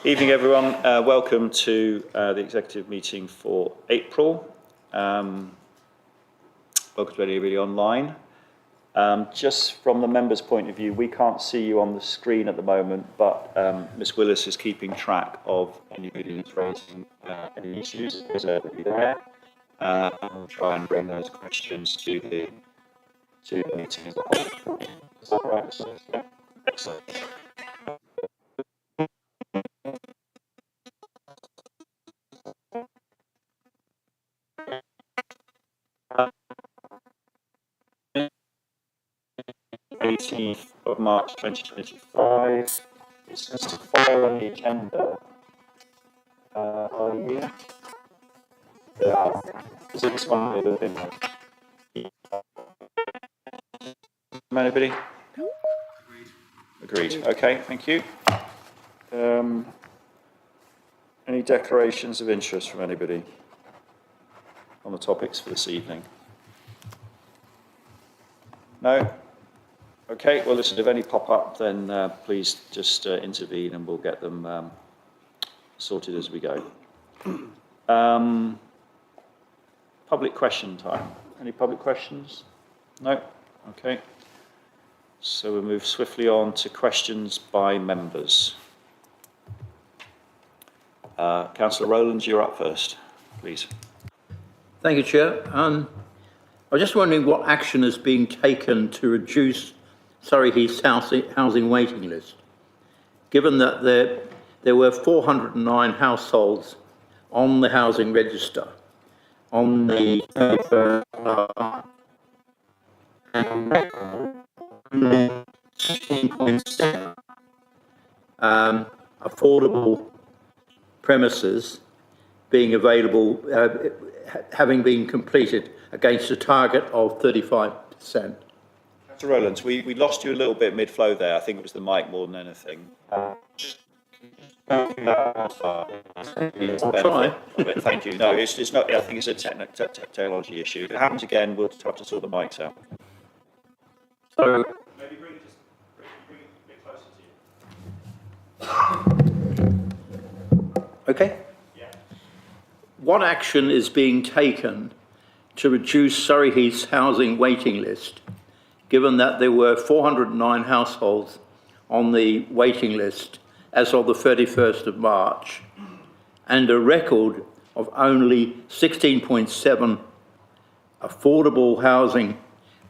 Evening, everyone. Welcome to the executive meeting for April. Welcome to anybody online. Just from the members' point of view, we can't see you on the screen at the moment, but Ms. Willis is keeping track of anybody that's raising any issues. There's everybody there. And we'll try and bring those questions to the meeting as a whole. Is that right? Yeah. Excellent. Uh, 18th of March 2025. It says to follow on the agenda. Are you? Yeah. Is it this one? Anybody? Agreed. Okay, thank you. Any declarations of interest from anybody on the topics for this evening? No? Okay, well, listen, if any pop up, then please just intervene and we'll get them sorted as we go. Public question time. Any public questions? No? Okay. So we'll move swiftly on to questions by members. Councillor Rowlands, you're up first, please. Thank you, Chair. I was just wondering what action is being taken to reduce Surrey Heath's housing waiting list, given that there were 409 households on the housing register on the 31st and 16.7 affordable premises being available, having been completed against a target of 35%. Councillor Rowlands, we lost you a little bit mid-flow there. I think it was the mic more than anything. I'll try. Thank you. No, it's not. I think it's a technology issue. If it happens again, we'll have to sort the mics out. So, maybe bring it a bit closer to you. okay. Yeah. What action is being taken to reduce Surrey Heath's housing waiting list, given that there were 409 households on the waiting list as of the 31st of March, and a record of only 16.7 affordable housing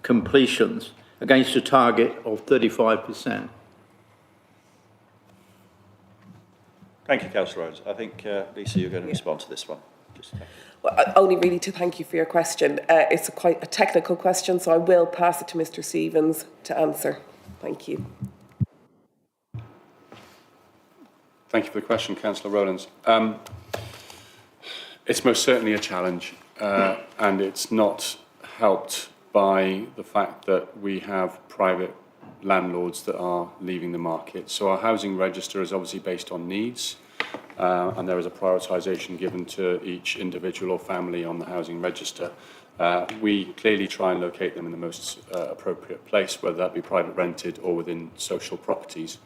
completions against a target of 35%? Thank you, Councillor Rowlands. I think, Lisa, you're going to respond to this one. Well, only really to thank you for your question. It's quite a technical question, so I will pass it to Mr. Stevens to answer. Thank you. Thank you for the question, Councillor Rowlands. It's most certainly a challenge, and it's not helped by the fact that we have private landlords that are leaving the market. So our housing register is obviously based on needs, and there is a prioritisation given to each individual or family on the housing register. We clearly try and locate them in the most appropriate place, whether that be private rented or within social properties,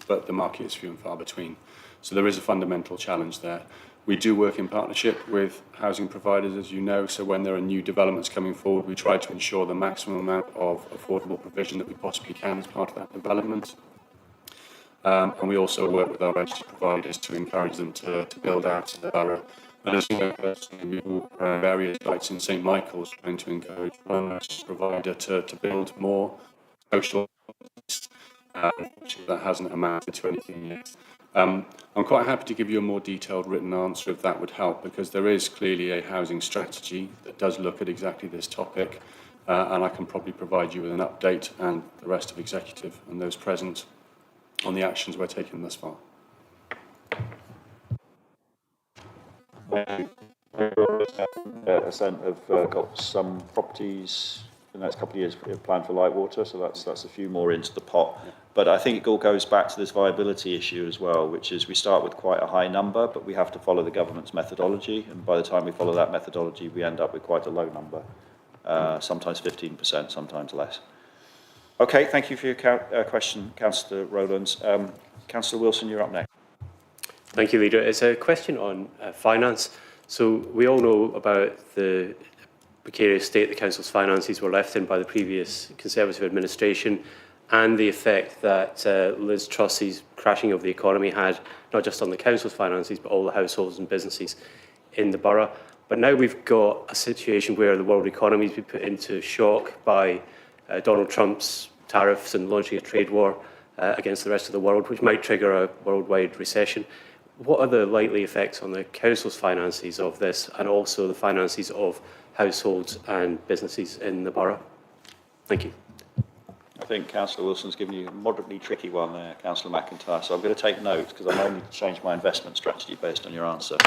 but the market is few and far between. So there is a fundamental challenge there. We do work in partnership with housing providers, as you know, so when there are new developments coming forward, we try to ensure the maximum amount of affordable provision that we possibly can as part of that development. And we also work with our registered providers to encourage them to build out in the borough. And as you know, personally, we walk around various sites in St Michael's trying to encourage one registered provider to build more social that hasn't amounted to anything yet. I'm quite happy to give you a more detailed written answer if that would help, because there is clearly a housing strategy that does look at exactly this topic, and I can probably provide you with an update and the rest of executive and those present on the actions we're taking thus far. Ascent have got some properties in the next couple of years planned for light water, so that's a few more into the pot. Yeah. But I think it all goes back to this viability issue as well, which is we start with quite a high number, but we have to follow the government's methodology, and by the time we follow that methodology, we end up with quite a low number, sometimes 15%, sometimes less. Okay, thank you for your question, Councillor Rowlands. Councillor Wilson, you're up next. Thank you, Leader. It's a question on finance. So we all know about the precarious state the Council's finances were left in by the previous Conservative administration and the effect that Liz Truss's crashing of the economy had, not just on the Council's finances, but all the households and businesses in the borough. But now we've got a situation where the world economy has been put into shock by Donald Trump's tariffs and launching a trade war against the rest of the world, which might trigger a worldwide recession. What are the likely effects on the Council's finances of this and also the finances of households and businesses in the borough? Thank you. I think Councillor Wilson's given you a moderately tricky one there, Councillor McIntyre, so I'm going to take notes because I'm only to change my investment strategy based on your answer.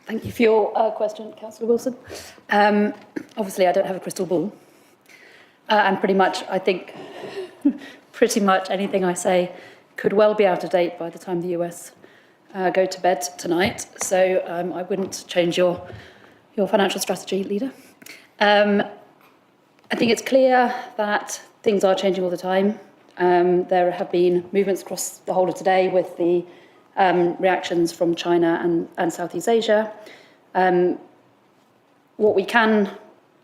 Thank you for your question, Councillor Wilson. Obviously, I don't have a crystal ball. And pretty much, I think, pretty much anything I say could well be out of date by the time the US go to bed tonight. So I wouldn't change your financial strategy, Leader. I think it's clear that things are changing all the time. There have been movements across the whole of today with the reactions from China and Southeast Asia. What we can,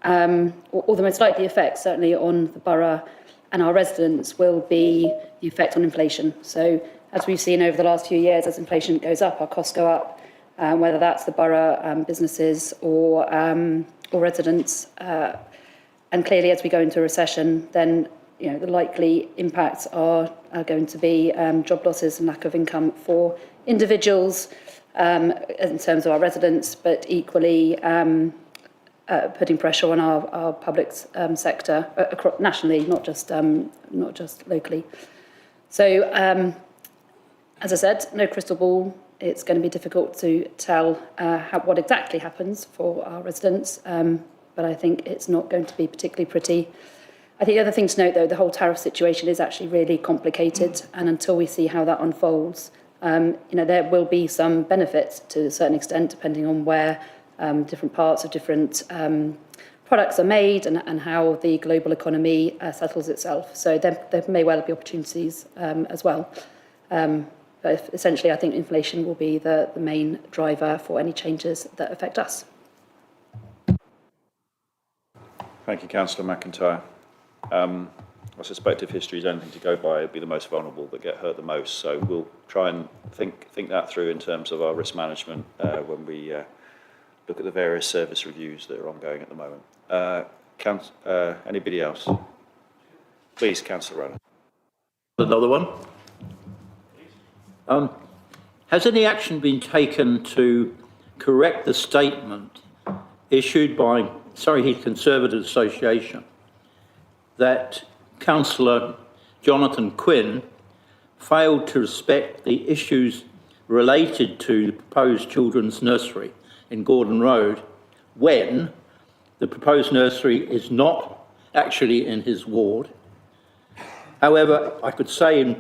or the most likely effect certainly on the borough and our residents will be the effect on inflation. So as we've seen over the last few years, as inflation goes up, our costs go up, whether that's the borough, businesses or residents. And clearly as we go into a recession, then the likely impacts are going to be job losses and lack of income for individuals in terms of our residents, but equally putting pressure on our public sector nationally, not just locally. So, as I said, no crystal ball. It's going to be difficult to tell what exactly happens for our residents, but I think it's not going to be particularly pretty. I think the other thing to note, though, the whole tariff situation is actually really complicated, and until we see how that unfolds, there will be some benefits to a certain extent, depending on where different parts of different products are made and how the global economy settles itself. So there may well be opportunities as well. But essentially, I think inflation will be the main driver for any changes that affect us. Thank you, Councillor McIntyre. I suspect if history is anything to go by, it'd be the most vulnerable that get hurt the most. So we'll try and think that through in terms of our risk management when we look at the various service reviews that are ongoing at the moment. Anybody else? Please, Councillor Rowland. Another one. Has any action been taken to correct the statement issued by Surrey Heath Conservative Association that Councillor Jonathan Quinn failed to respect the issues related to the proposed children's nursery in Gordon Road when the proposed nursery is not actually in his ward? However, I could say,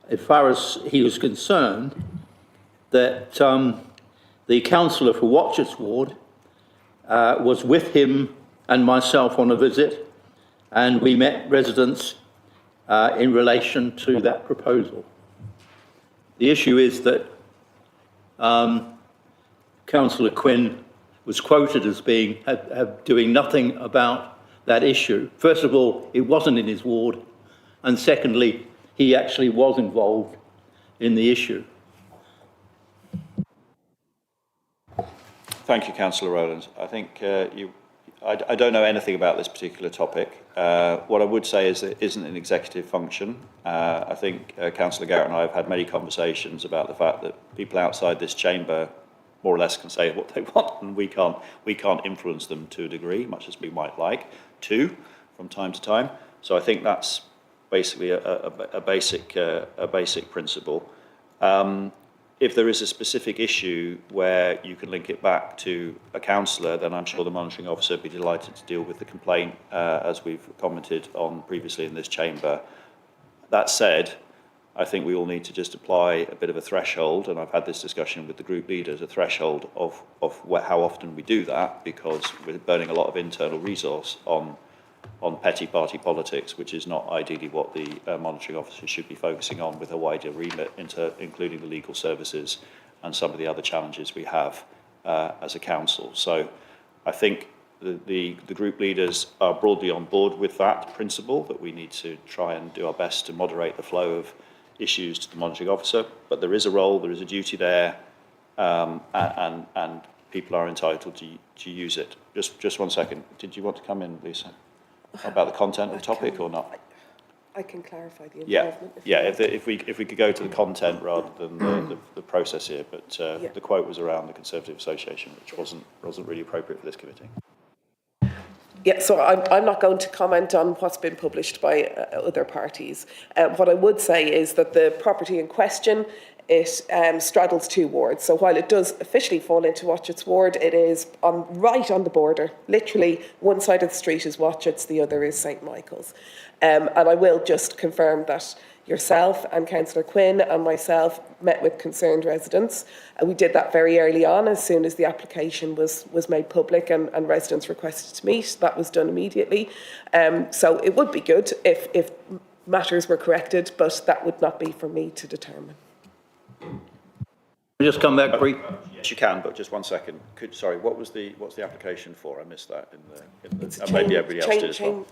as far as he was concerned, that the councillor for Watchett's ward was with him and myself on a visit, and we met residents in relation to that proposal. The issue is that Councillor Quinn was quoted as doing nothing about that issue. First of all, it wasn't in his ward, and secondly, he actually was involved in the issue. Thank you, Councillor Rowland. I think I don't know anything about this particular topic. What I would say is that it isn't an executive function. I think Councillor Garrett and I have had many conversations about the fact that people outside this chamber more or less can say what they want, and we can't influence them to a degree, much as we might like to, from time to time. So I think that's basically a basic principle. If there is a specific issue where you can link it back to a councillor, then I'm sure the monitoring officer would be delighted to deal with the complaint, as we've commented on previously in this chamber. That said, I think we all need to just apply a bit of a threshold, and I've had this discussion with the group leaders, a threshold of how often we do that, because we're burning a lot of internal resource on on petty party politics, which is not ideally what the monitoring officer should be focusing on, with a wider remit including the legal services and some of the other challenges we have as a council. So I think the group leaders are broadly on board with that principle, that we need to try and do our best to moderate the flow of issues to the monitoring officer, but there is a role, there is a duty there, and people are entitled to use it. Just 1 second. Did you want to come in, Lisa? About the content of the topic or not? I can clarify the Yeah, involvement. yeah. If we could go to the content rather than the process here, but the quote was around the Conservative Association, which wasn't really appropriate for this committee. Yeah, so I'm not going to comment on what's been published by other parties. What I would say is that the property in question, it straddles two wards. So while it does officially fall into Watchett's ward, it is right on the border. Literally, one side of the street is Watchett's, the other is St Michael's. And I will just confirm that yourself and Councillor Quinn and myself met with concerned residents. And we did that very early on, as soon as the application was made public and residents requested to meet. That was done immediately. So it would be good if matters were corrected, but that would not be for me to determine. Just come back brief. Yes, you can, but just 1 second. Sorry, what's the application for? I missed that in the It's and maybe everybody else did as well.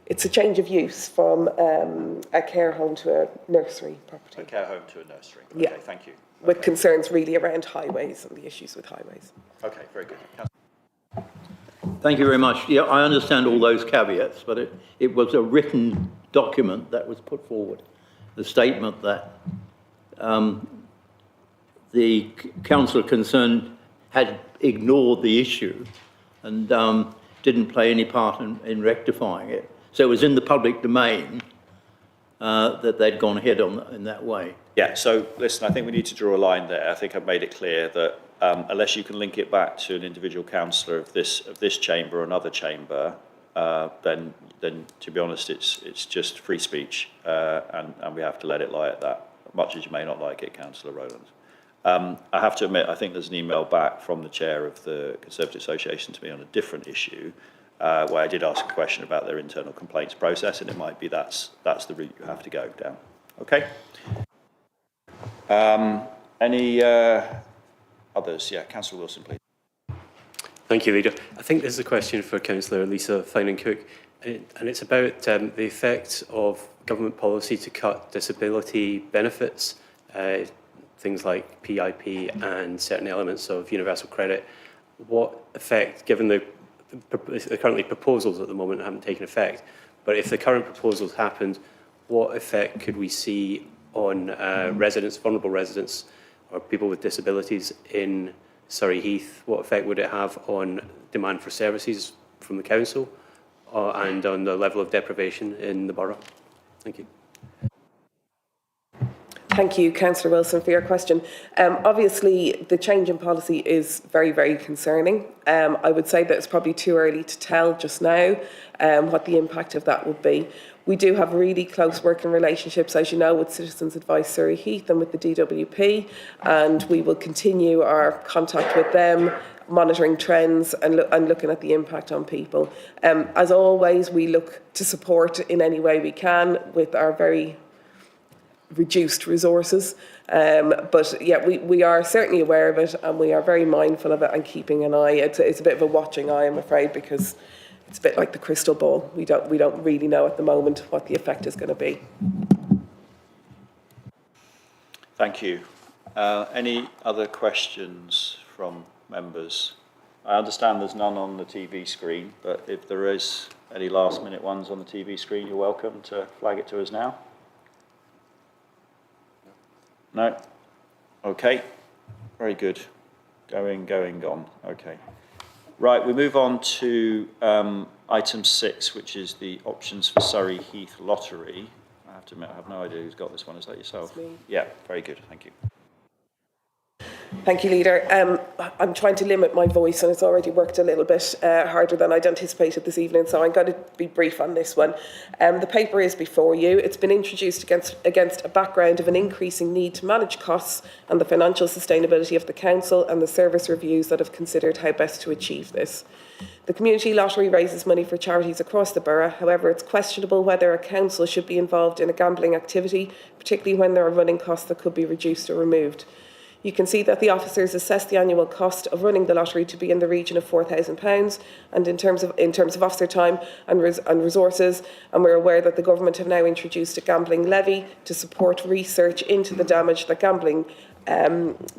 It's a change of use from a care home to a nursery property. A care home to a nursery. Okay, Yeah. thank you. With concerns really around highways and the issues with highways. Okay, very good. Thank you very much. Yeah, I understand all those caveats, but it was a written document that was put forward. The statement that the council concerned had ignored the issue and didn't play any part in rectifying it. So it was in the public domain that they'd gone ahead in that way. Yeah, so listen, I think we need to draw a line there. I think I've made it clear that unless you can link it back to an individual councillor of this chamber or another chamber, then to be honest, it's just free speech, and we have to let it lie at that, much as you may not like it, Councillor Rowland. I have to admit, I think there's an email back from the chair of the Conservative Association to me on a different issue, where I did ask a question about their internal complaints process, and it might be that's the route you have to go down. Okay. Any others? Yeah, Councillor Wilson, please. Thank you, Leader. I think this is a question for Councillor Lisa Finan-Cook, and it's about the effect of government policy to cut disability benefits, things like PIP and certain elements of universal credit. What effect, given the currently proposals at the moment haven't taken effect, but if the current proposals happened, what effect could we see on residents, vulnerable residents, or people with disabilities in Surrey Heath? What effect would it have on demand for services from the council and on the level of deprivation in the borough? Thank you. Thank you, Councillor Wilson, for your question. Obviously, the change in policy is very, very concerning. I would say that it's probably too early to tell just now what the impact of that would be. We do have really close working relationships, as you know, with Citizens Advice Surrey Heath and with the DWP, and we will continue our contact with them, monitoring trends and looking at the impact on people. As always, we look to support in any way we can with our very reduced resources, but yeah, we are certainly aware of it and we are very mindful of it and keeping an eye. It's a bit of a watching eye, I'm afraid, because it's a bit like the crystal ball. We don't really know at the moment what the effect is going to be. Thank you. Any other questions from members? I understand there's none on the TV screen, but if there is any last minute ones on the TV screen, you're welcome to flag it to us now. No? Okay. Very good. Going, gone. Okay. Right, we move on to item 6, which is the options for Surrey Heath lottery. I have to admit, I have no idea who's got this one. Is that yourself? It's me. Yeah, very good. Thank you. Thank you, Leader. I'm trying to limit my voice, and it's already worked a little bit harder than I'd anticipated this evening, so I'm going to be brief on this one. The paper is before you. It's been introduced against a background of an increasing need to manage costs and the financial sustainability of the council and the service reviews that have considered how best to achieve this. The community lottery raises money for charities across the borough. However, it's questionable whether a council should be involved in a gambling activity, particularly when there are running costs that could be reduced or removed. You can see that the officers assess the annual cost of running the lottery to be in the region of £4,000, and in terms of officer time and resources, and we're aware that the government have now introduced a gambling levy to support research into the damage that gambling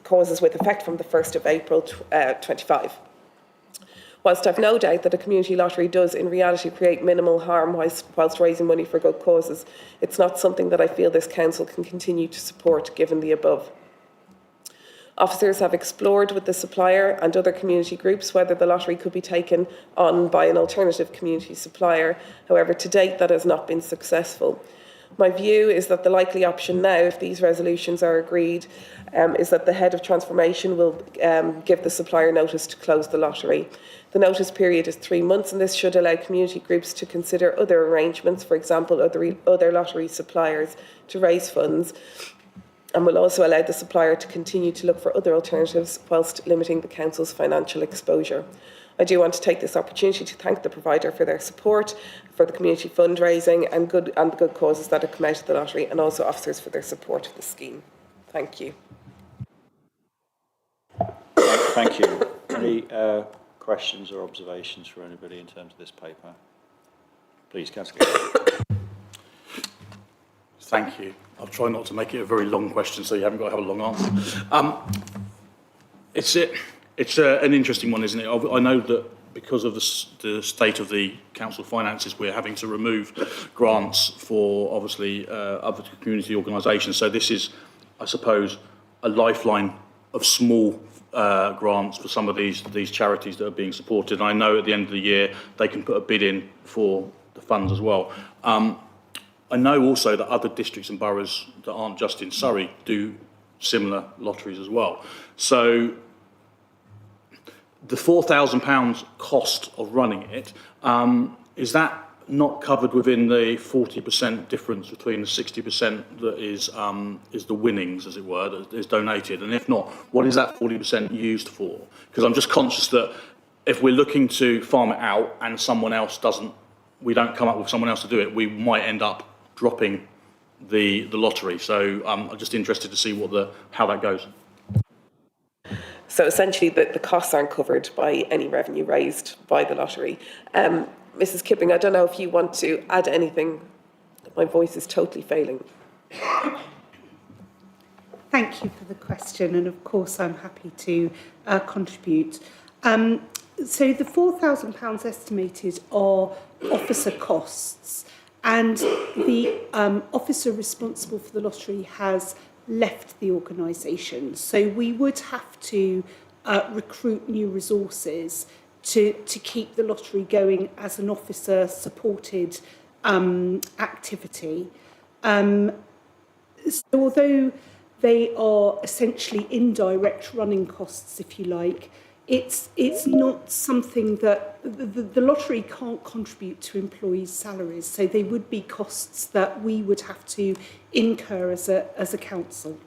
causes with effect from the 1st of April 25. Whilst I've no doubt that a community lottery does in reality create minimal harm whilst raising money for good causes, it's not something that I feel this council can continue to support given the above. Officers have explored with the supplier and other community groups whether the lottery could be taken on by an alternative community supplier. However, to date, that has not been successful. My view is that the likely option now, if these resolutions are agreed, is that the head of transformation will give the supplier notice to close the lottery. The notice period is 3 months, and this should allow community groups to consider other arrangements, for example, other lottery suppliers, to raise funds, and will also allow the supplier to continue to look for other alternatives whilst limiting the council's financial exposure. I do want to take this opportunity to thank the provider for their support for the community fundraising and the good causes that have come out of the lottery, and also officers for their support of the scheme. Thank you. Thank you. Any questions or observations for anybody in terms of this paper? Please, Councillor. Thank you. I'll try not to make it a very long question, so you haven't got to have a long answer. It's an interesting one, isn't it? I know that because of the state of the council finances, we're having to remove grants for, obviously, other community organisations. So this is, I suppose, a lifeline of small grants for some of these charities that are being supported. And I know at the end of the year, they can put a bid in for the funds as well. I know also that other districts and boroughs that aren't just in Surrey do similar lotteries as well. So the £4,000 cost of running it, is that not covered within the 40% difference between the 60% that is the winnings, as it were, that is donated? And if not, what is that 40% used for? Because I'm just conscious that if we're looking to farm it out and someone else we don't come up with someone else to do it, we might end up dropping the lottery. So I'm just interested to see how that goes. So essentially, the costs aren't covered by any revenue raised by the lottery. Mrs. Kipping, I don't know if you want to add anything. My voice is totally failing. Thank you for the question, and of course I'm happy to contribute. So the £4,000 estimated are officer costs, and the officer responsible for the lottery has left the organisation. So we would have to recruit new resources to keep the lottery going as an officer supported activity. So although they are essentially indirect running costs, if you like, it's not something that the lottery can't contribute to employees' salaries, so they would be costs that we would have to incur as a council.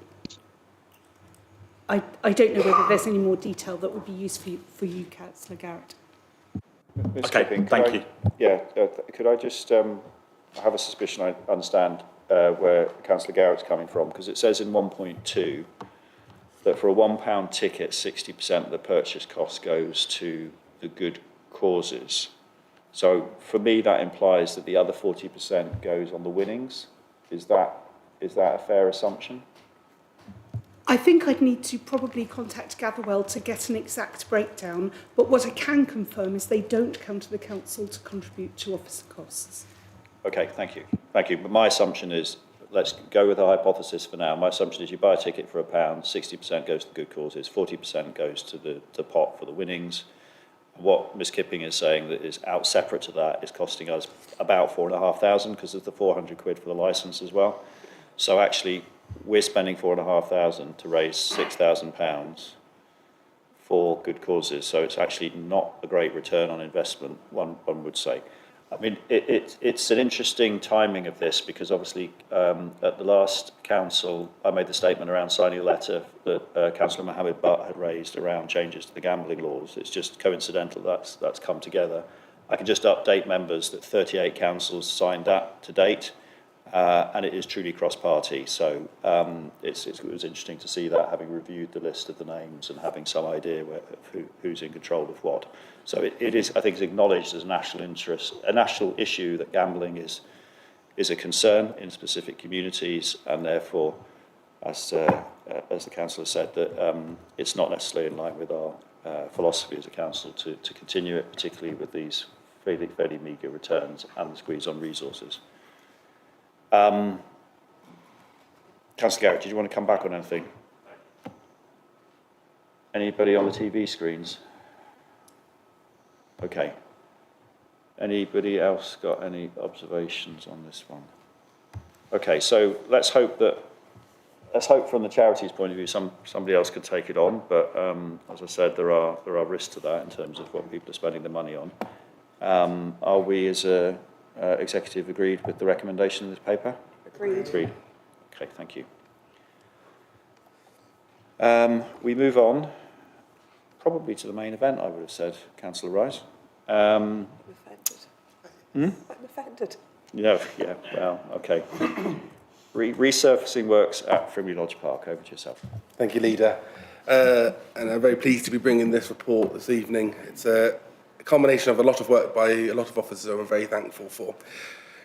I don't know whether there's any more detail that would be useful for you, Councillor Garrett. Ms. Okay, Kipping, thank you. Yeah, could I just I have a suspicion I understand where Councillor Garrett's coming from, because it says in 1.2 that for a £1 ticket, 60% of the purchase cost goes to the good causes. So for me, that implies that the other 40% goes on the winnings. Is that a fair assumption? I think I'd need to probably contact Gatherwell to get an exact breakdown, but what I can confirm is they don't come to the council to contribute to officer costs. Okay, thank you. Thank you. But my assumption is, let's go with a hypothesis for now. My assumption is you buy a ticket for £1, 60% goes to good causes, 40% goes to the pot for the winnings. What Ms. Kipping is saying that is out separate to that is costing us about £4,500 because of the £400 for the licence as well. So actually, we're spending £4,500 to raise £6,000 for good causes. So it's actually not a great return on investment, one would say. I mean, it's an interesting timing of this because obviously at the last council, I made the statement around signing a letter that Councillor Mohammed Butt had raised around changes to the gambling laws. It's just coincidental that's come together. I can just update members that 38 councils signed that to date, and it is truly cross-party. So it was interesting to see that, having reviewed the list of the names and having some idea who's in control of what. So it is, I think, is acknowledged as a national interest, a national issue that gambling is a concern in specific communities, and therefore, as the councillor said, that it's not necessarily in line with our philosophy as a council to continue it, particularly with these fairly meagre returns and the squeeze on resources. Councillor Garrett, did you want to come back on anything? Anybody on the TV screens? Okay. Anybody else got any observations on this one? Okay, so let's hope from the charity's point of view somebody else could take it on, but as I said, there are risks to that in terms of what people are spending the money on. Are we as a executive agreed with the recommendation in this paper? Agreed. Agreed. Okay, thank you. We move on, probably to the main event, I would have said, Councillor Rice. I'm offended. I'm offended. Yeah, well, okay. Resurfacing works at Frimley Lodge Park. Over to yourself. Thank you, Leader. And I'm very pleased to be bringing this report this evening. It's a combination of a lot of work by a lot of officers I'm very thankful for.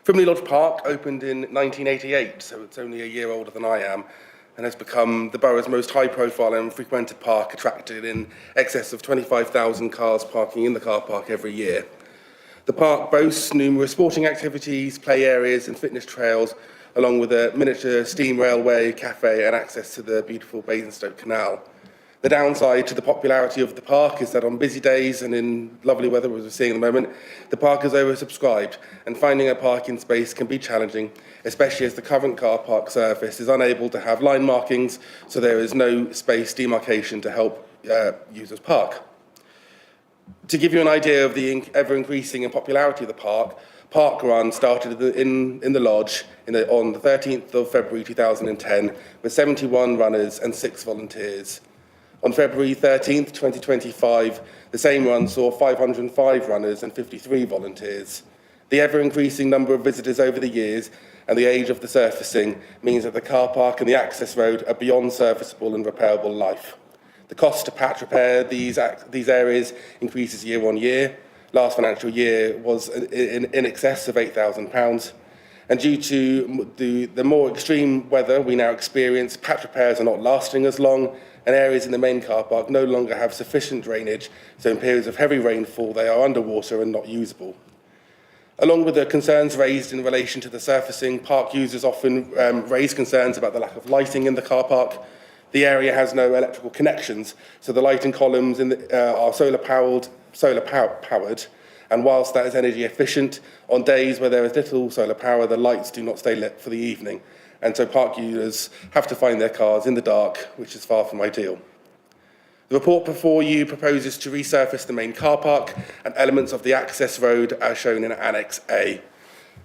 Frimley Lodge Park opened in 1988, so it's only a year older than I am, and has become the borough's most high-profile and frequented park, attracting in excess of 25,000 cars parking in the car park every year. The park boasts numerous sporting activities, play areas and fitness trails, along with a miniature steam railway, cafe and access to the beautiful Basingstoke Canal. The downside to the popularity of the park is that on busy days and in lovely weather, as we're seeing at the moment, the park is oversubscribed and finding a parking space can be challenging, especially as the current car park service is unable to have line markings, so there is no space demarcation to help users park. To give you an idea of the ever-increasing popularity of the park, Park Run started in the lodge on the 13th of February 2010 with 71 runners and 6 volunteers. On February 13th, 2025, the same run saw 505 runners and 53 volunteers. The ever-increasing number of visitors over the years and the age of the surfacing means that the car park and the access road are beyond serviceable and repairable life. The cost to patch repair these areas increases year on year. Last financial year was in excess of £8,000. And due to the more extreme weather we now experience, patch repairs are not lasting as long, and areas in the main car park no longer have sufficient drainage, so in periods of heavy rainfall they are underwater and not usable. Along with the concerns raised in relation to the surfacing, park users often raise concerns about the lack of lighting in the car park. The area has no electrical connections, so the lighting columns are solar powered, and whilst that is energy efficient, on days where there is little solar power, the lights do not stay lit for the evening, and so park users have to find their cars in the dark, which is far from ideal. The report before you proposes to resurface the main car park and elements of the access road as shown in Annex A.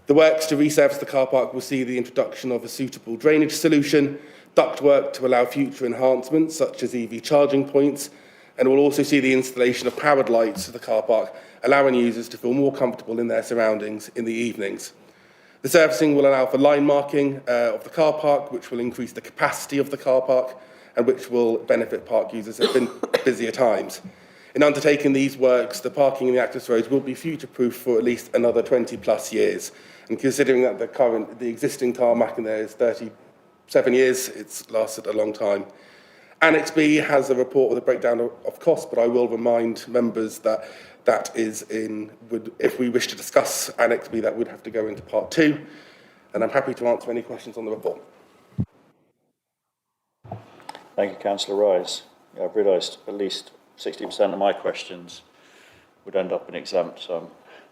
The works to resurface the car park will see the introduction of a suitable drainage solution, ductwork to allow future enhancements such as EV charging points, and will also see the installation of powered lights to the car park, allowing users to feel more comfortable in their surroundings in the evenings. The surfacing will allow for line marking of the car park, which will increase the capacity of the car park and which will benefit park users at busier times. In undertaking these works, the parking in the access roads will be future-proof for at least another 20 plus years. And considering that the existing tarmac in there is 37 years, it's lasted a long time. Annex B has a report with a breakdown of costs, but I will remind members that if we wish to discuss Annex B, that would have to go into Part 2, and I'm happy to answer any questions on the report. Thank you, Councillor Rice. Yeah, I've realised at least 60% of my questions would end up in exempt, so I'm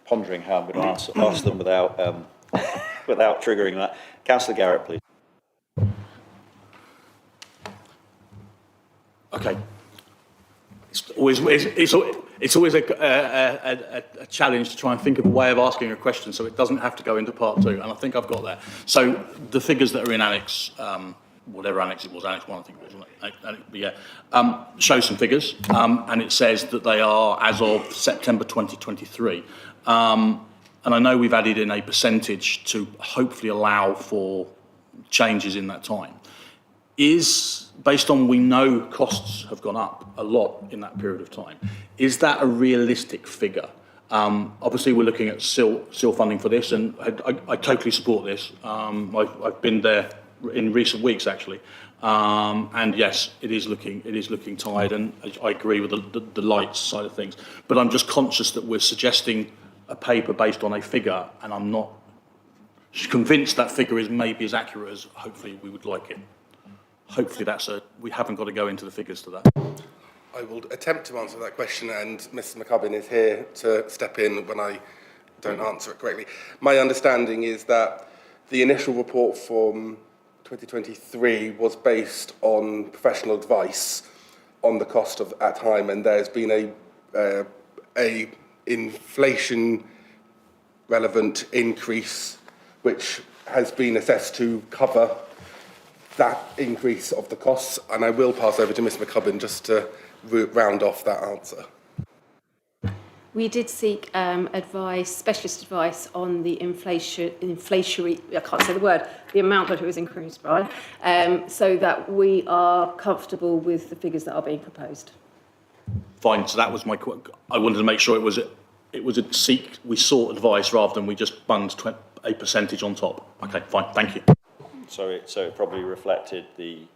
pondering how I'm going to ask them without triggering that. Councillor Garrett, please. Okay. It's always a challenge to try and think of a way of asking a question so it doesn't have to go into part two, and I think I've got that. So the figures that are in Annex, whatever Annex it was, Annex 1 I think it was, Annex, but yeah, show some figures, and it says that they are as of September 2023. And I know we've added in a percentage to hopefully allow for changes in that time. Is, based on we know costs have gone up a lot in that period of time, is that a realistic figure? Obviously, we're looking at SIL funding for this, and I totally support this. I've been there in recent weeks, actually, and yes, it is looking tired, and I agree with the lights side of things. But I'm just conscious that we're suggesting a paper based on a figure, and I'm not convinced that figure is maybe as accurate as hopefully we would like it. Hopefully we haven't got to go into the figures to that. I will attempt to answer that question, and Mr McCubbin is here to step in when I don't answer it correctly. My understanding is that the initial report from 2023 was based on professional advice on the cost of at time, and there's been a inflation relevant increase which has been assessed to cover that increase of the costs, and I will pass over to Ms McCubbin just to round off that answer. We did seek advice, specialist advice on the inflationary, I can't say the word, the amount that it was increased by, so that we are comfortable with the figures that are being proposed. Fine, so that was my, I wanted to make sure we sought advice rather than we just bunged a percentage on top. Okay, fine, thank you. So it probably reflected the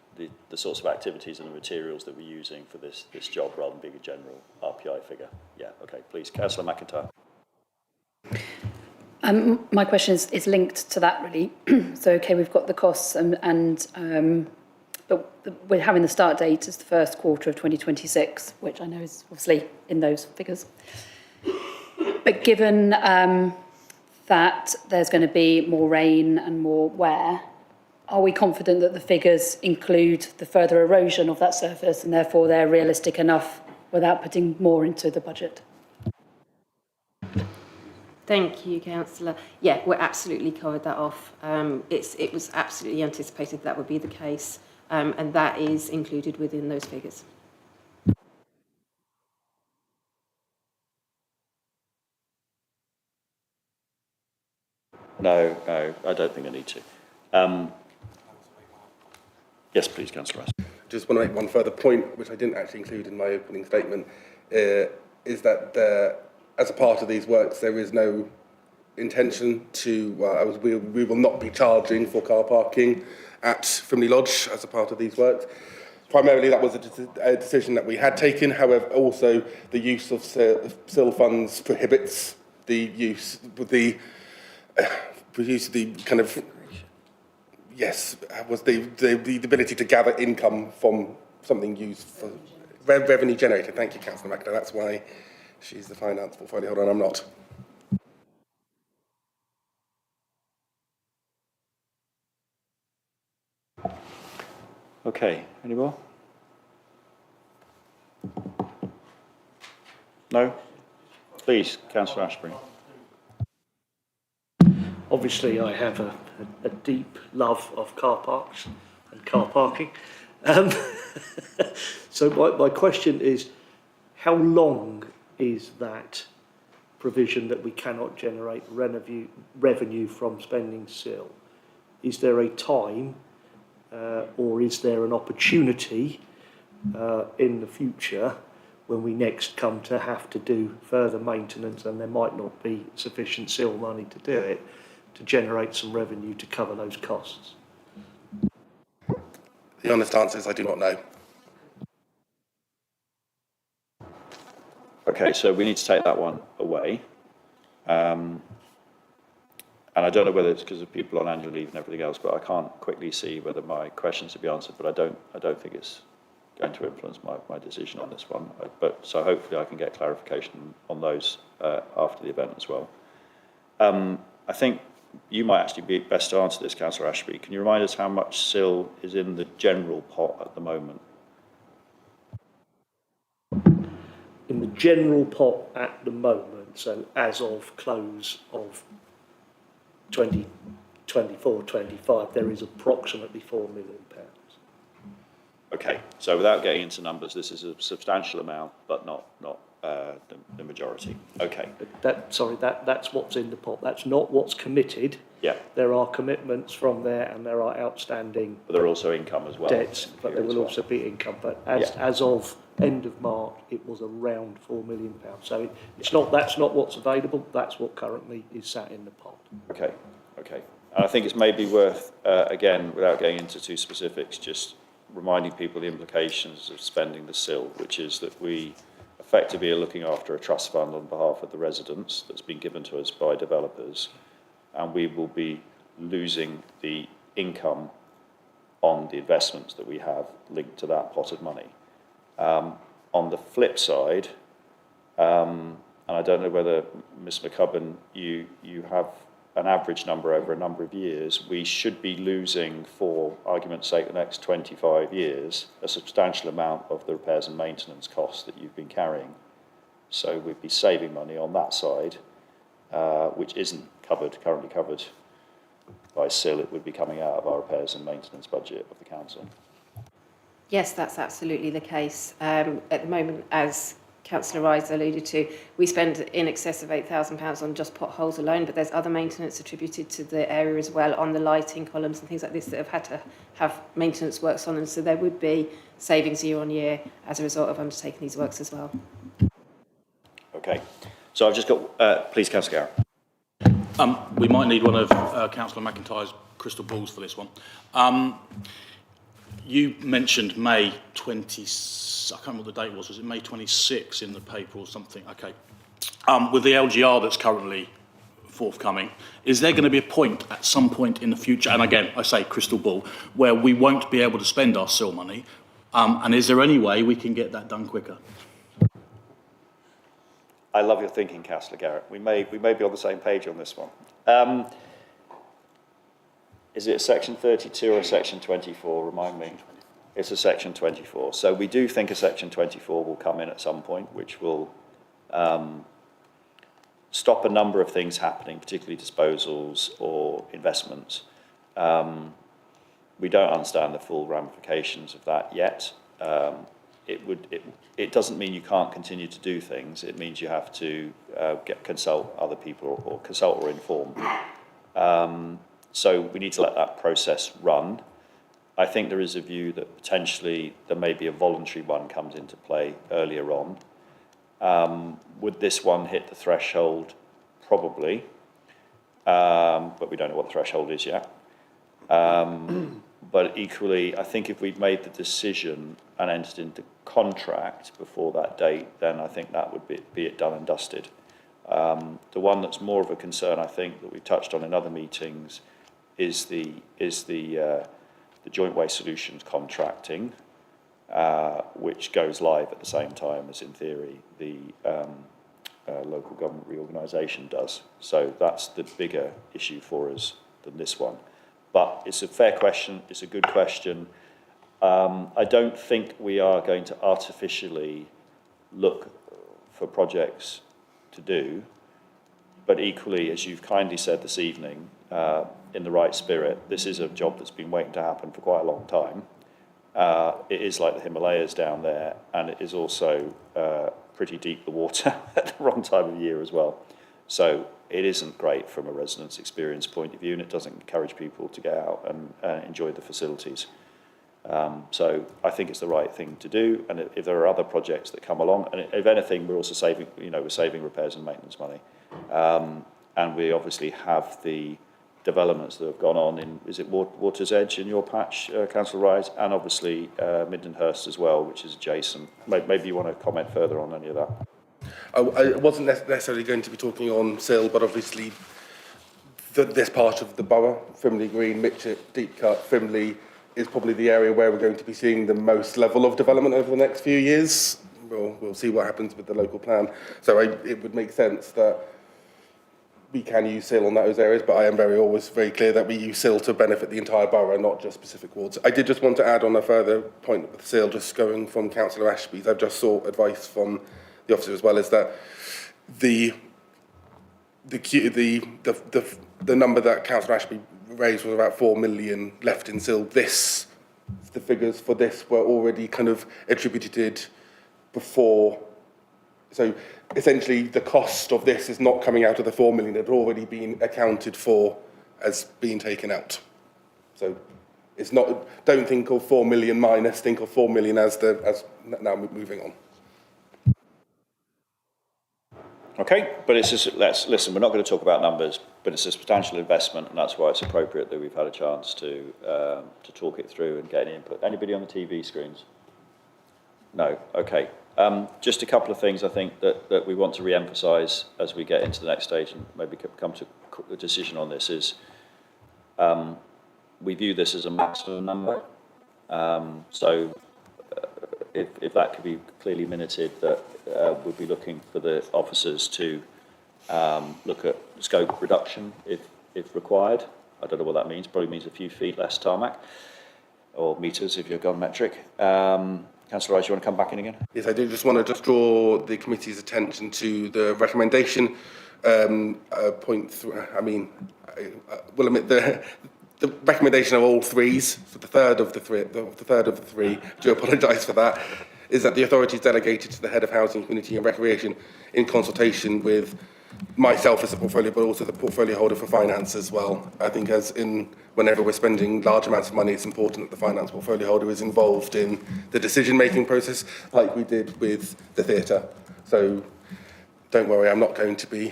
sorts of activities and the materials that we're using for this job rather than being a general RPI figure. Yeah, okay, please. Councillor McIntyre. My question is linked to that, really. So, okay, we've got the costs, but we're having the start date as the first quarter of 2026, which I know is obviously in those figures. But given that there's going to be more rain and more wear, are we confident that the figures include the further erosion of that surface and therefore they're realistic enough without putting more into the budget? Thank you, Councillor. Yeah, we're absolutely covered that off. It was absolutely anticipated that would be the case, and that is included within those figures. No, I don't think I need to. Yes, please, Councillor Ross. Just want to make one further point, which I didn't actually include in my opening statement, is that as a part of these works, there is no intention to, we will not be charging for car parking at Frimley Lodge as a part of these works. Primarily, that was a decision that we had taken. However, also the use of SIL funds prohibits the use of the kind of, yes, was the ability to gather income from something used for revenue generated. Thank you, Councillor McIntyre. That's why she's the finance portfolio holder and I'm not. Okay, any more? No? Please, Councillor Ashbury. Obviously, I have a deep love of car parks and car parking. So my question is, how long is that provision that we cannot generate revenue from spending SIL? Is there a time or is there an opportunity in the future when we next come to have to do further maintenance and there might not be sufficient SIL money to do it, to generate some revenue to cover those costs? The honest answer is I do not know. Okay, so we need to take that one away. And I don't know whether it's because of people on annual leave and everything else, but I can't quickly see whether my questions will be answered, but I don't think it's going to influence my decision on this one. So hopefully I can get clarification on those after the event as well. I think you might actually be best to answer this, Councillor Ashby. Can you remind us how much SIL is in the general pot at the moment? in the general pot at the moment, so as of close of 2024-25, there is approximately £4 million. Okay, so without getting into numbers, this is a substantial amount, but not the majority. Okay. That's what's in the pot. That's not what's committed. Yeah. There are commitments from there, and there are outstanding But there are also income as well. debts, but there will also be income. But as of end of March, it was around £4 million. So that's not what's available. That's what currently is sat in the pot. Okay. And I think it's maybe worth, again, without getting into too specifics, just reminding people the implications of spending the SIL, which is that we effectively are looking after a trust fund on behalf of the residents that's been given to us by developers, and we will be losing the income on the investments that we have linked to that pot of money. On the flip side, and I don't know whether, Ms McCubbin, you have an average number over a number of years, we should be losing, for argument's sake, the next 25 years, a substantial amount of the repairs and maintenance costs that you've been carrying. So we'd be saving money on that side, which isn't currently covered by SIL. It would be coming out of our repairs and maintenance budget of the council. Yes, that's absolutely the case. At the moment, as Councillor Rise alluded to, we spend in excess of £8,000 on just potholes alone, but there's other maintenance attributed to the area as well, on the lighting columns and things like this that have had to have maintenance works on them. So there would be savings year on year as a result of undertaking these works as well. Okay, so I've just got, please, Councillor Garrett. We might need one of Councillor McIntyre's crystal balls for this one. You mentioned May 20, I can't remember what the date was it May 26 in the paper or something? Okay. With the LGR that's currently forthcoming, is there going to be a point at some point in the future, and again, I say crystal ball, where we won't be able to spend our SIL money, and is there any way we can get that done quicker? I love your thinking, Councillor Garrett. We may be on the same page on this one. Is it a section 32 or a section 24? Remind me. It's a section 24. So we do think a section 24 will come in at some point, which will stop a number of things happening, particularly disposals or investments. We don't understand the full ramifications of that yet. It doesn't mean you can't continue to do things. It means you have to consult other people or consult or inform. So we need to let that process run. I think there is a view that potentially there may be a voluntary one comes into play earlier on. Would this one hit the threshold? Probably, but we don't know what the threshold is yet. But equally, I think if we'd made the decision and entered into contract before that date, then I think that would be it done and dusted. The one that's more of a concern, I think, that we've touched on in other meetings is the Joint Waste Solutions contracting, which goes live at the same time as, in theory, the local government reorganisation does. So that's the bigger issue for us than this one. But it's a fair question. It's a good question. I don't think we are going to artificially look for projects to do, but equally, as you've kindly said this evening, in the right spirit, this is a job that's been waiting to happen for quite a long time. It is like the Himalayas down there, and it is also pretty deep the water at the wrong time of year as well. So it isn't great from a residents' experience point of view, and it doesn't encourage people to get out and enjoy the facilities. So I think it's the right thing to do, and if there are other projects that come along, and if anything, we're also saving, we're saving repairs and maintenance money. And we obviously have the developments that have gone on in, is it Water's Edge in your patch, Councillor Rise, and obviously Middenhurst as well, which is adjacent. Maybe you want to comment further on any of that. I wasn't necessarily going to be talking on SIL, but obviously this part of the borough, Frimley Green, Mitchett, Deepcut, Frimley, is probably the area where we're going to be seeing the most level of development over the next few years. We'll see what happens with the local plan. So it would make sense that we can use SIL on those areas, but I am always very clear that we use SIL to benefit the entire borough, not just specific wards. I did just want to add on a further point with SIL, just going from Councillor Ashby's. I've just sought advice from the officer as well, is that the number that Councillor Ashby raised was about 4 million left in SIL. The figures for this were already kind of attributed before. So essentially the cost of this is not coming out of the 4 million, it had already been accounted for as being taken out. So it's not, don't think of 4 million minus, think of 4 million as now moving on. Okay, but it's just, listen, we're not going to talk about numbers, but it's a substantial investment, and that's why it's appropriate that we've had a chance to talk it through and get any input. Anybody on the TV screens? No, okay. Just a couple of things I think that we want to re-emphasise as we get into the next stage and maybe come to a decision on this is we view this as a maximum number. If that could be clearly minuted, that we'll be looking for the officers to look at scope reduction if required. I don't know what that means. Probably means a few feet less tarmac, or metres if you're gone metric. Councillor Rice, you want to come back in again? Yes, I do just want to draw the committee's attention to the recommendation. We'll admit the recommendation of all threes, for the third of the three, I do apologise for that, is that the authority is delegated to the Head of Housing, Community and Recreation in consultation with myself as a portfolio, but also the portfolio holder for finance as well. I think whenever we're spending large amounts of money, it's important that the finance portfolio holder is involved in the decision-making process, like we did with the theatre. So don't worry, I'm not going to be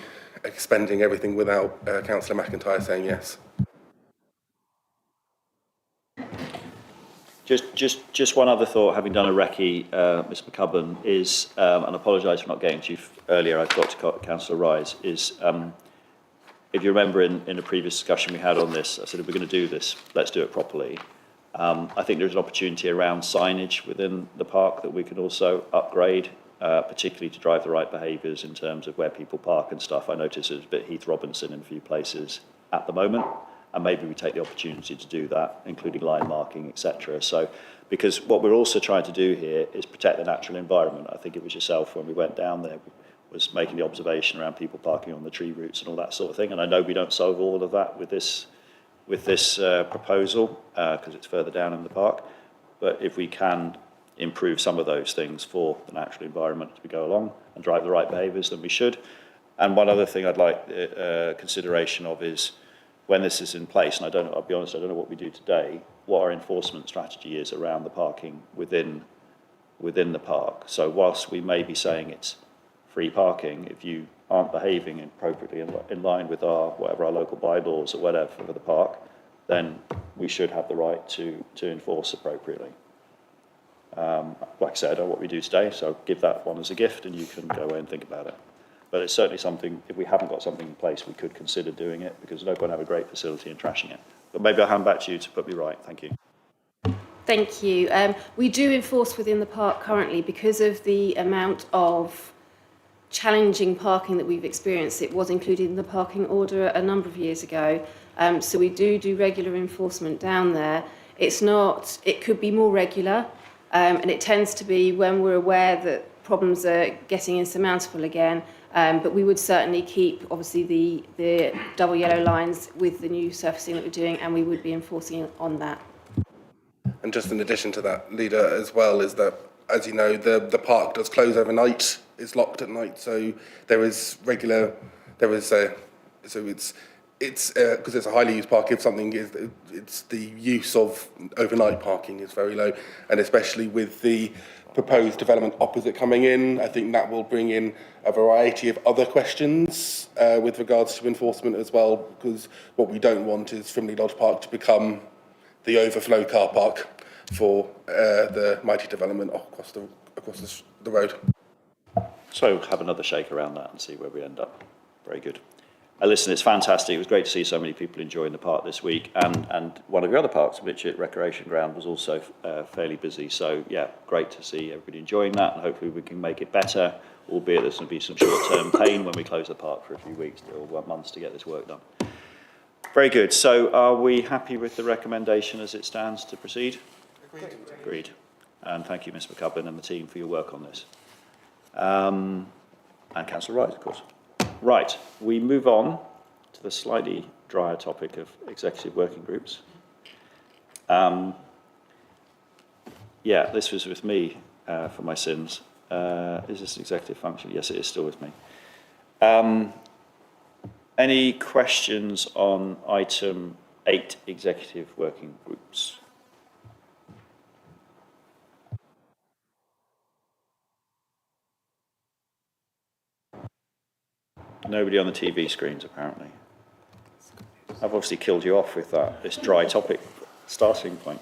spending everything without Councillor McIntyre saying yes. Just one other thought, having done a recce, Ms McCubbin, is, and I apologise for not getting to you earlier, I've got to Councillor Rise, is if you remember in a previous discussion we had on this, I said if we're going to do this, let's do it properly. I think there's an opportunity around signage within the park that we can also upgrade, particularly to drive the right behaviours in terms of where people park and stuff. I notice there's a bit Heath Robinson in a few places at the moment. And maybe we take the opportunity to do that, including line marking, etc. So, because what we're also trying to do here is protect the natural environment. I think it was yourself when we went down there, was making the observation around people parking on the tree roots and all that sort of thing. And I know we don't solve all of that with this proposal because it's further down in the park. But if we can improve some of those things for the natural environment as we go along and drive the right behaviours, then we should. And one other thing I'd like consideration of is, when this is in place, and I'll be honest, I don't know what we do today, what our enforcement strategy is around the parking within the park. So whilst we may be saying it's free parking, if you aren't behaving appropriately in line with our local bylaws or whatever for the park, then we should have the right to enforce appropriately. Like I said, I don't know what we do today, so I'll give that one as a gift and you can go away and think about it. But it's certainly something, if we haven't got something in place, we could consider doing it, because no point have a great facility and trashing it. But maybe I'll hand back to you to put me right. Thank you. Thank you. We do enforce within the park currently because of the amount of challenging parking that we've experienced. It was included in the parking order a number of years ago. So we do regular enforcement down there. It could be more regular, and it tends to be when we're aware that problems are getting insurmountable again. But we would certainly keep, obviously, the double yellow lines with the new surfacing that we're doing, and we would be enforcing on that. And just in addition to that, Leader, as well, is that, as you know, the park does close overnight. It's locked at night, so it's because it's a highly used park. If something is, it's the use of overnight parking is very low, and especially with the proposed development opposite coming in, I think that will bring in a variety of other questions with regards to enforcement as well, because what we don't want is Frimley Lodge Park to become the overflow car park for the mighty development across the road. So have another shake around that and see where we end up. Very good. Listen, it's fantastic. It was great to see so many people enjoying the park this week, and one of your other parks, Mitchett Recreation Ground, was also fairly busy. So yeah, great to see everybody enjoying that, and hopefully we can make it better, albeit there's going to be some short-term pain when we close the park for a few weeks or months to get this work done. Very good. So are we happy with the recommendation as it stands to proceed? Agreed. And thank you, Ms McCubbin and the team, for your work on this. And Councillor Wright, of course. Right, we move on to the slightly drier topic of executive working groups. Yeah, this was with me for my sins. Is this an executive function? Yes, it is still with me. Any questions on item 8, executive working groups? Nobody on the TV screens, apparently. I've obviously killed you off with this dry topic starting point.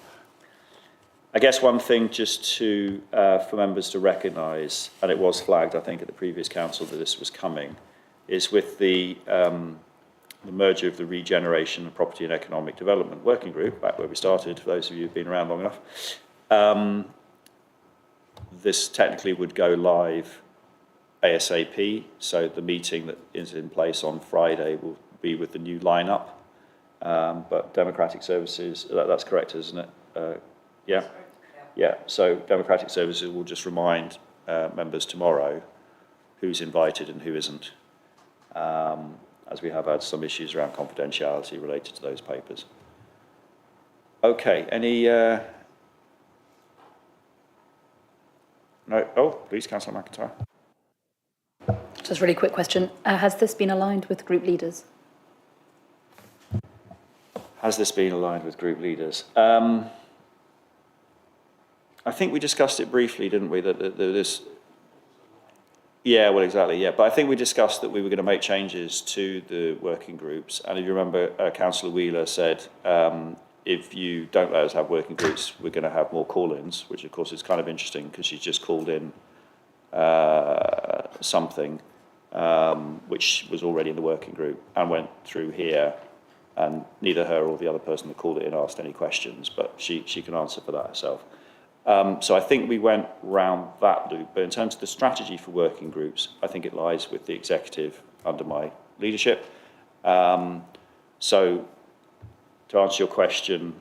I guess one thing just to for members to recognise, and it was flagged, I think, at the previous council that this was coming, is with the merger of the Regeneration and Property and Economic Development Working Group, back where we started, for those of you who've been around long enough, this technically would go live ASAP, so the meeting that is in place on Friday will be with the new lineup. But Democratic Services, that's correct, isn't it? Yeah? Yeah, so Democratic Services will just remind members tomorrow who's invited and who isn't, as we have had some issues around confidentiality related to those papers. Okay, any... No, oh, please, Councillor McIntyre. Just a really quick question. Has this been aligned with group leaders? Has this been aligned with group leaders? I think we discussed it briefly, didn't we? That this. Yeah, well, exactly. Yeah, but I think we discussed that we were going to make changes to the working groups. And if you remember, Councillor Wheeler said, if you don't let us have working groups, we're going to have more call-ins, which of course is kind of interesting because she's just called in something which was already in the working group and went through here, and neither her or the other person that called it in asked any questions, but she can answer for that herself. So I think we went round that loop, but in terms of the strategy for working groups, I think it lies with the executive under my leadership. So to answer your question,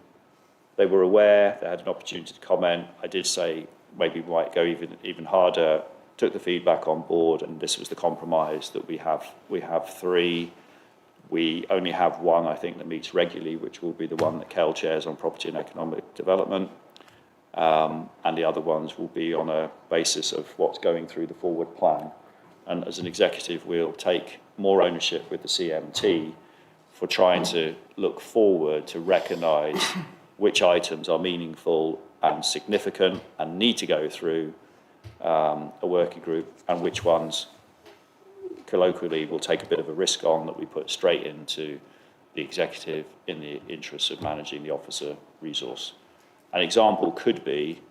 they were aware, they had an opportunity to comment. I did say maybe we might go even harder, took the feedback on board, and this was the compromise that we have. We have 3. We only have 1, I think, that meets regularly, which will be the one that Kel chairs on property and economic development. And the other ones will be on a basis of what's going through the forward plan. And as an executive, we'll take more ownership with the CMT for trying to look forward to recognise which items are meaningful and significant and need to go through a working group, and which ones colloquially will take a bit of a risk on that we put straight into the executive in the interests of managing the officer resource. An example could be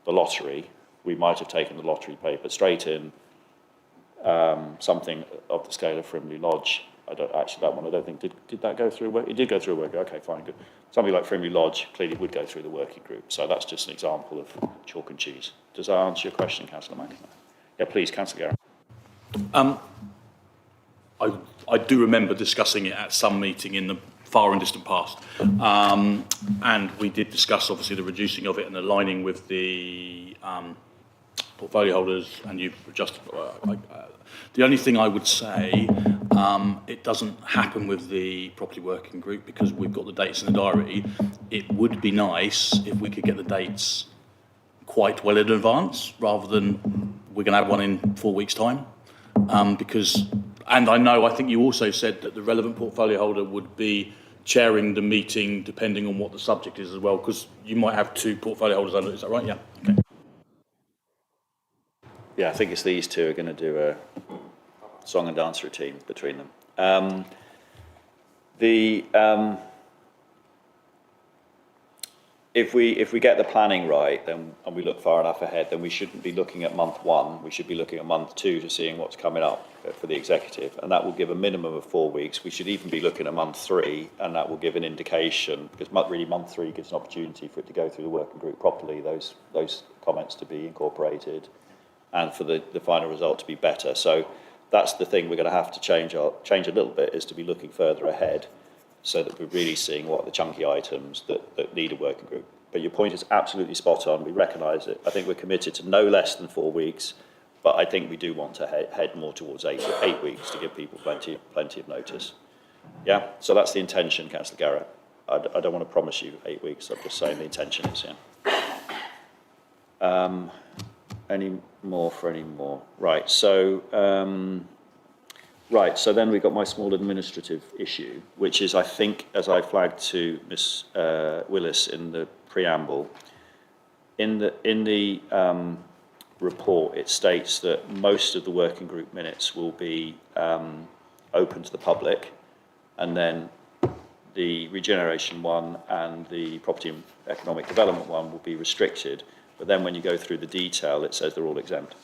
the lottery. We might have taken the lottery paper straight in, something of the scale of Frimley Lodge. I don't think, did that go through? It did go through a working group. Okay, fine, good. Something like Frimley Lodge clearly would go through the working group. So that's just an example of chalk and cheese. Does that answer your question, Councillor McIntyre? Yeah, please, Councillor Garrett. I do remember discussing it at some meeting in the far and distant past. And we did discuss, obviously, the reducing of it and aligning with the portfolio holders, and you've adjusted. The only thing I would say, it doesn't happen with the property working group because we've got the dates in the diary. It would be nice if we could get the dates quite well in advance, rather than we're going to have one in 4 weeks' time. And I think you also said that the relevant portfolio holder would be chairing the meeting depending on what the subject is as well, because you might have 2 portfolio holders under it. Is that right? Yeah. Okay. Yeah, I think it's these 2 are going to do a song and dance routine between them. If we get the planning right, then, and we look far enough ahead, then we shouldn't be looking at month 1. We should be looking at month 2 to seeing what's coming up for the executive, and that will give a minimum of 4 weeks. We should even be looking at month 3, and that will give an indication, because really month 3 gives an opportunity for it to go through the working group properly, those comments to be incorporated, and for the final result to be better. So that's the thing we're going to have to change a little bit, is to be looking further ahead, so that we're really seeing what are the chunky items that need a working group. But your point is absolutely spot on. We recognise it. I think we're committed to no less than 4 weeks. But I think we do want to head more towards 8 weeks to give people plenty of notice. Yeah, so that's the intention, Councillor Garrett. I don't want to promise you 8 weeks, I'm just saying the intention is, yeah. Any more? Right, so then we've got my small administrative issue, which is, I think, as I flagged to Ms Willis in the preamble, in the report, it states that most of the working group minutes will be open to the public, and then the regeneration one and the property and economic development one will be restricted. But then when you go through the detail, it says they're all exempt.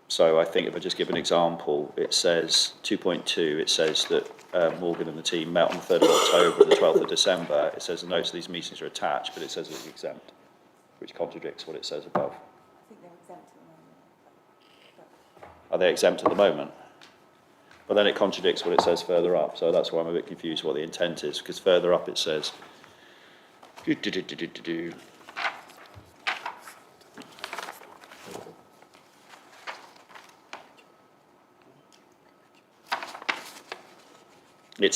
So I think if I just give an example, it says 2.2, it says that Morgan and the team met on the 3rd of October and the 12th of December. It says the notes of these meetings are attached, but it says it's exempt, which contradicts what it says above. I think they're exempt at the moment. Are they exempt at the moment? But then it contradicts what it says further up, so that's why I'm a bit confused what the intent is, because further up it says... It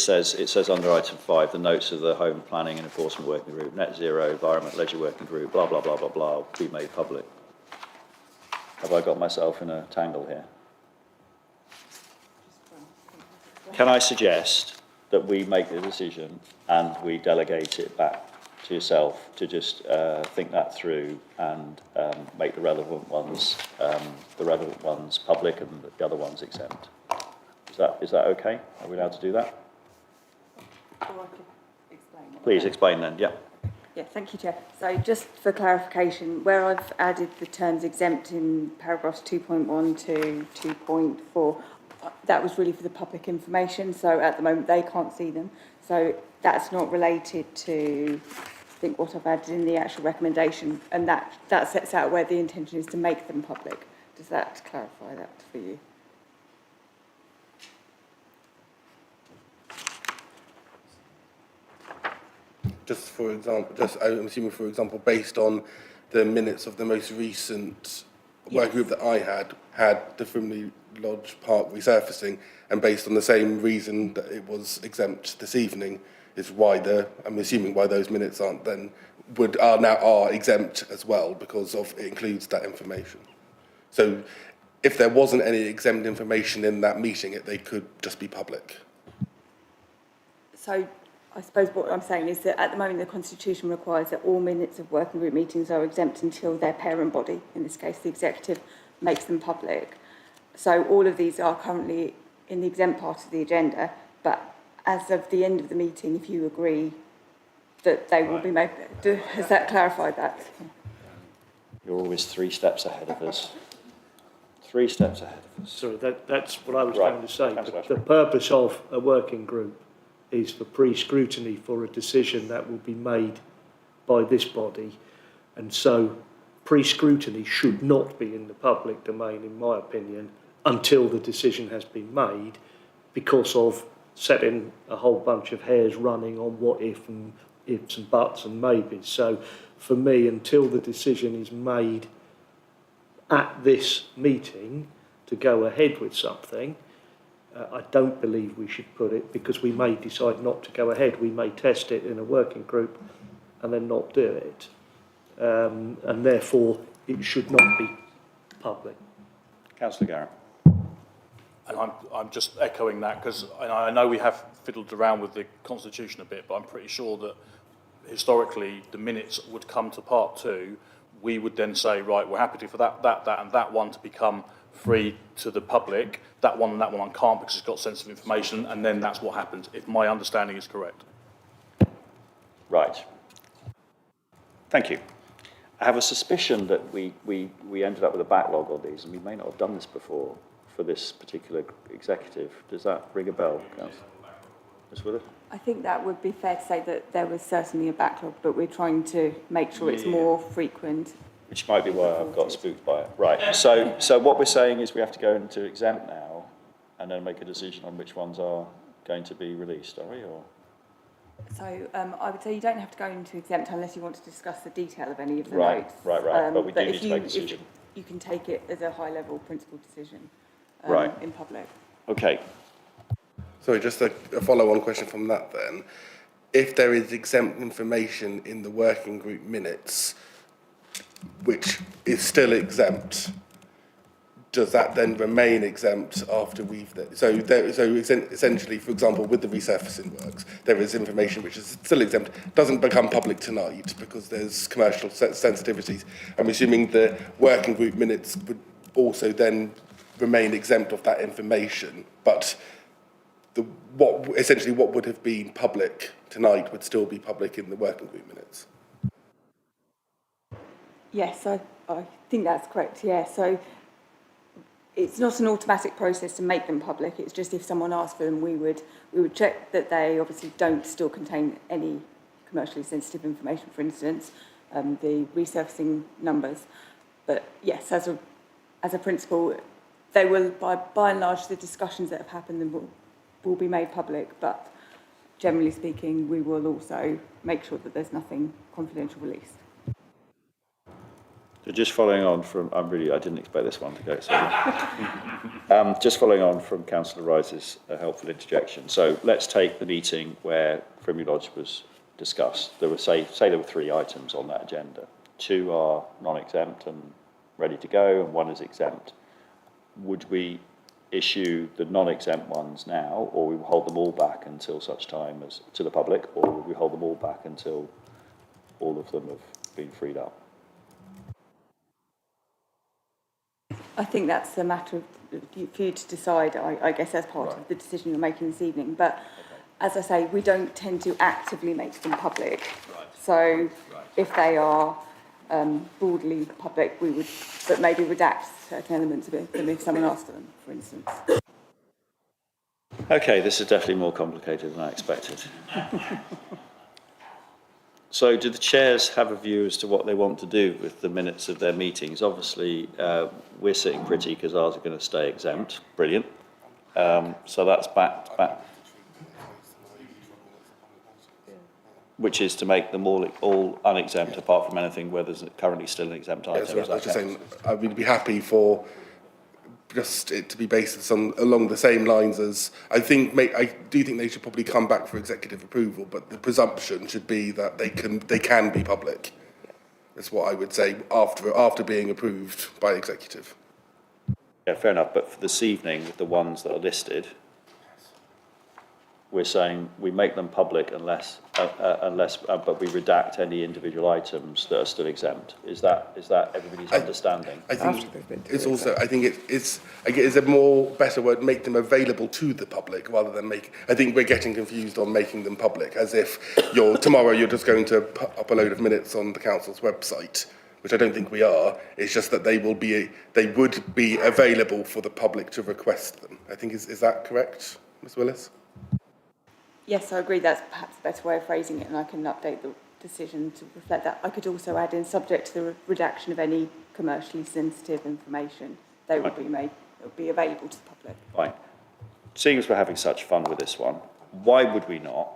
says under item 5, the notes of the Home Planning and Enforcement Working Group, Net Zero, Environment, Leisure Working Group, blah, blah, blah, blah, blah, be made public. Have I got myself in a tangle here? Can I suggest that we make the decision and we delegate it back to yourself to just think that through and make the relevant ones public and the other ones exempt? Is that okay? Are we allowed to do that? Or I could explain. Please explain then, yeah. Yeah, thank you, Chair. So just for clarification, where I've added the terms exempt in paragraphs 2.1 to 2.4, that was really for the public information. So at the moment, they can't see them. So that's not related to, I think, what I've added in the actual recommendation. And that sets out where the intention is to make them public. Does that clarify that for you? Just for example, I'm assuming, for example, based on the minutes of the most recent work group that I had the Frimley Lodge Park resurfacing, and based on the same reason that it was exempt this evening, is why I'm assuming why those minutes aren't then are exempt as well, because of it includes that information. So if there wasn't any exempt information in that meeting, they could just be public. So I suppose what I'm saying is that at the moment the Constitution requires that all minutes of working group meetings are exempt until their parent body, in this case the executive, makes them public. So all of these are currently in the exempt part of the agenda, but as of the end of the meeting, if you agree that they will be made, has that clarified that? You're always 3 steps ahead of us. 3 steps ahead of us. Sorry, that's what I was Right. trying to say. Councillor The purpose of a working group is for pre-scrutiny for a decision that will be made by this body. And so pre-scrutiny should not be in the public domain, in my opinion, until the decision has been made, because of setting a whole bunch of hairs running on what if and ifs and buts and maybes. So for me, until the decision is made at this meeting to go ahead with something, I don't believe we should put it, because we may decide not to go ahead. We may test it in a working group and then not do it. And therefore, it should not be public. Councillor Garrett. And I'm just echoing that, because I know we have fiddled around with the Constitution a bit, but I'm pretty sure that historically the minutes would come to part 2. We would then say, right, we're happy for that and that one to become free to the public. That one and that one can't because it's got sensitive information, and then that's what happens, if my understanding is correct. Right. Thank you. I have a suspicion that we ended up with a backlog on these, and we may not have done this before for this particular executive. Does that ring a bell, Councillor? Ms. Willard? I think that would be fair to say that there was certainly a backlog, but we're trying to make sure it's more frequent. Which might be why I've got spooked by it. Right, so what we're saying is we have to go into exempt now and then make a decision on which ones are going to be released, are we? Or? So I would say you don't have to go into exempt unless you want to discuss the detail of any of the Right, notes. right. But we do need to make a decision. you can take it as a high-level principal decision Right. in public. Okay. Sorry, just a follow-on question from that then. If there is exempt information in the working group minutes, which is still exempt, does that then remain exempt after we've... essentially, for example, with the resurfacing works, there is information which is still exempt, doesn't become public tonight because there's commercial sensitivities. I'm assuming the working group minutes would also then remain exempt of that information, but what would have been public tonight would still be public in the working group minutes. Yes, I think that's correct, yeah. So it's not an automatic process to make them public. It's just if someone asked for them, we would check that they obviously don't still contain any commercially sensitive information, for instance, the resurfacing numbers. But yes, as a principle, they will, by and large, the discussions that have happened will be made public, but generally speaking, we will also make sure that there's nothing confidential released. So just following on from, I didn't expect this one to go so. Just following on from Councillor Rice's helpful interjection. So let's take the meeting where Frimley Lodge was discussed. There were, say there were 3 items on that agenda. 2 are non-exempt and ready to go, and 1 is exempt. Would we issue the non-exempt ones now, or we will hold them all back until such time as to the public, or will we hold them all back until all of them have been freed up? I think that's a matter for you to decide, I guess, as part of the decision you're making this evening. But as I say, we don't tend to actively make them public. So if they are broadly public, we would, but maybe redact certain elements of it if someone asked for them, for instance. Okay, this is definitely more complicated than I expected. So do the chairs have a view as to what they want to do with the minutes of their meetings? Obviously, we're sitting pretty because ours are going to stay exempt. Brilliant. So that's back, which is to make them all unexempt apart from anything where there's currently still an exempt item. Yeah, so I was just saying, I would be happy for just it to be based on along the same lines as I do think they should probably come back for executive approval, but the presumption should be that they can be public. That's what I would say after being approved by executive. Yeah, fair enough. But for this evening, with the ones that are listed, we're saying we make them public unless but we redact any individual items that are still exempt. Is that everybody's understanding? I think it's also. I think it's a more better word. Make them available to the public rather than make. I think we're getting confused on making them public, as if tomorrow you're just going to put up a load of minutes on the council's website, which I don't think we are. It's just that they would be available for the public to request them. I think is that correct, Ms. Willis? Yes, I agree. That's perhaps a better way of phrasing it, and I can update the decision to reflect that. I could also add in, subject to the redaction of any commercially sensitive information, they will be available to the public. Fine. Seeing as we're having such fun with this one, why would we not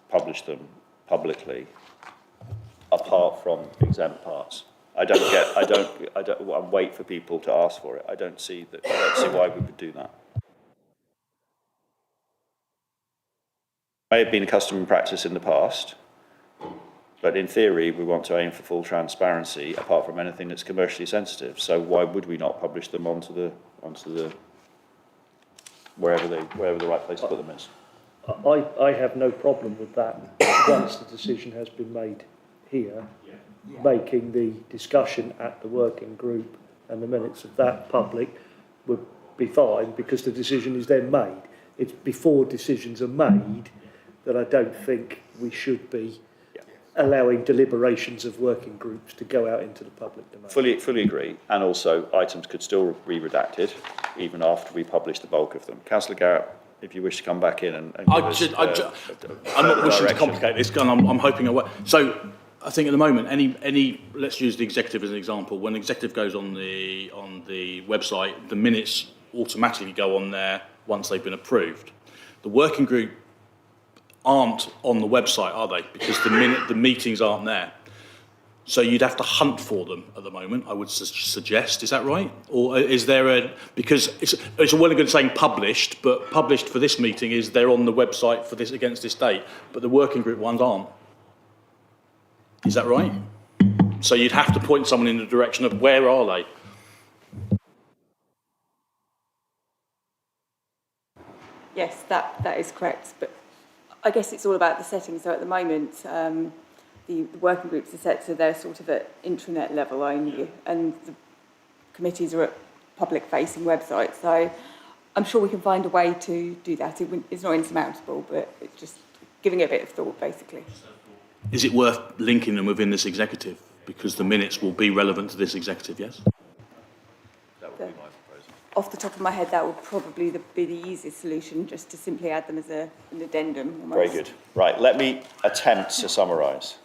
publish them publicly apart from exempt parts? I don't wait for people to ask for it. I don't see why we would do that. May have been a custom and practice in the past, but in theory we want to aim for full transparency apart from anything that's commercially sensitive. So why would we not publish them onto the wherever the right place to put them is? I have no problem with that once the decision has been made here, making the discussion at the working group and the minutes of that public would be fine because the decision is then made. It's before decisions are made that I don't think we should be allowing deliberations of working groups to go out into the public domain. Fully agree. And also, items could still be redacted even after we publish the bulk of them. Councillor Garrett, if you wish to come back in and give us I'm not wishing to complicate this, and I'm hoping I won't. So I think at the moment, any let's use the executive as an example. When the executive goes on the website, the minutes automatically go on there once they've been approved. The working group aren't on the website, are they? Because the meetings aren't there. So you'd have to hunt for them at the moment, I would suggest. Is that right? Or is there because it's well and good saying published, but published for this meeting is they're on the website for this against this date, but the working group ones aren't. Is that right? So you'd have to point someone in the direction of where are they? Yes, that is correct. But I guess it's all about the settings. So at the moment, the working groups are set so they're sort of at intranet level only, and the committees are at public-facing websites. So I'm sure we can find a way to do that. It's not insurmountable, but it's just giving it a bit of thought, basically. Is it worth linking them within this executive? Because the minutes will be relevant to this executive, yes? That would be my proposal. Off the top of my head, that would probably be the easiest solution, just to simply add them as an addendum. Almost. Very good. Right, let me attempt to summarise.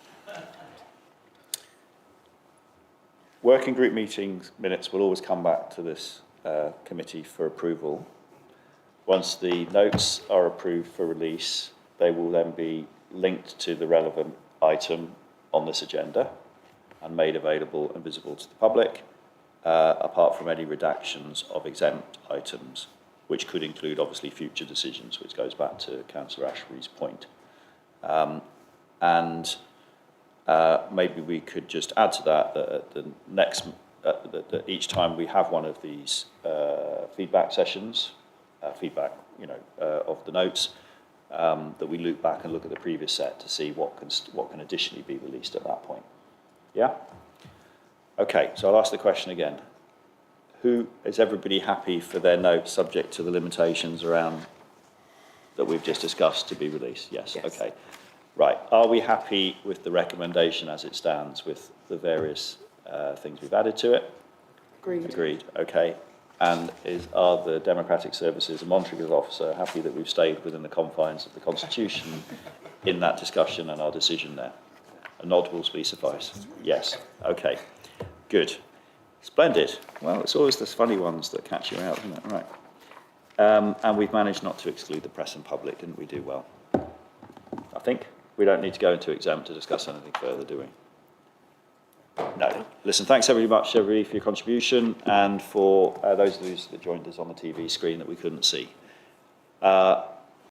Working group meetings minutes will always come back to this committee for approval. Once the notes are approved for release, they will then be linked to the relevant item on this agenda and made available and visible to the public, apart from any redactions of exempt items, which could include obviously future decisions, which goes back to Councillor Ashbury's point. Maybe we could just add to that that at the next, that each time we have one of these feedback sessions, of the notes, that we loop back and look at the previous set to see what can additionally be released at that point. Yeah? Okay, so I'll ask the question again. Is everybody happy for their notes subject to the limitations around that we've just discussed to be released? Yes. Okay. Right. Are we happy with the recommendation as it stands with the various things we've added to it? Agreed. Agreed. Okay. And are the Democratic Services and Monitoring Officer happy that we've stayed within the confines of the Constitution in that discussion and our decision there? A nod will suffice. Yes. Okay. Good. Splendid. Well, it's always the funny ones that catch you out, isn't it? Right. And we've managed not to exclude the press and public, didn't we do well? I think we don't need to go into exempt to discuss anything further, do we? No. Listen, thanks very much, everybody, for your contribution and for those of you that joined us on the TV screen that we couldn't see.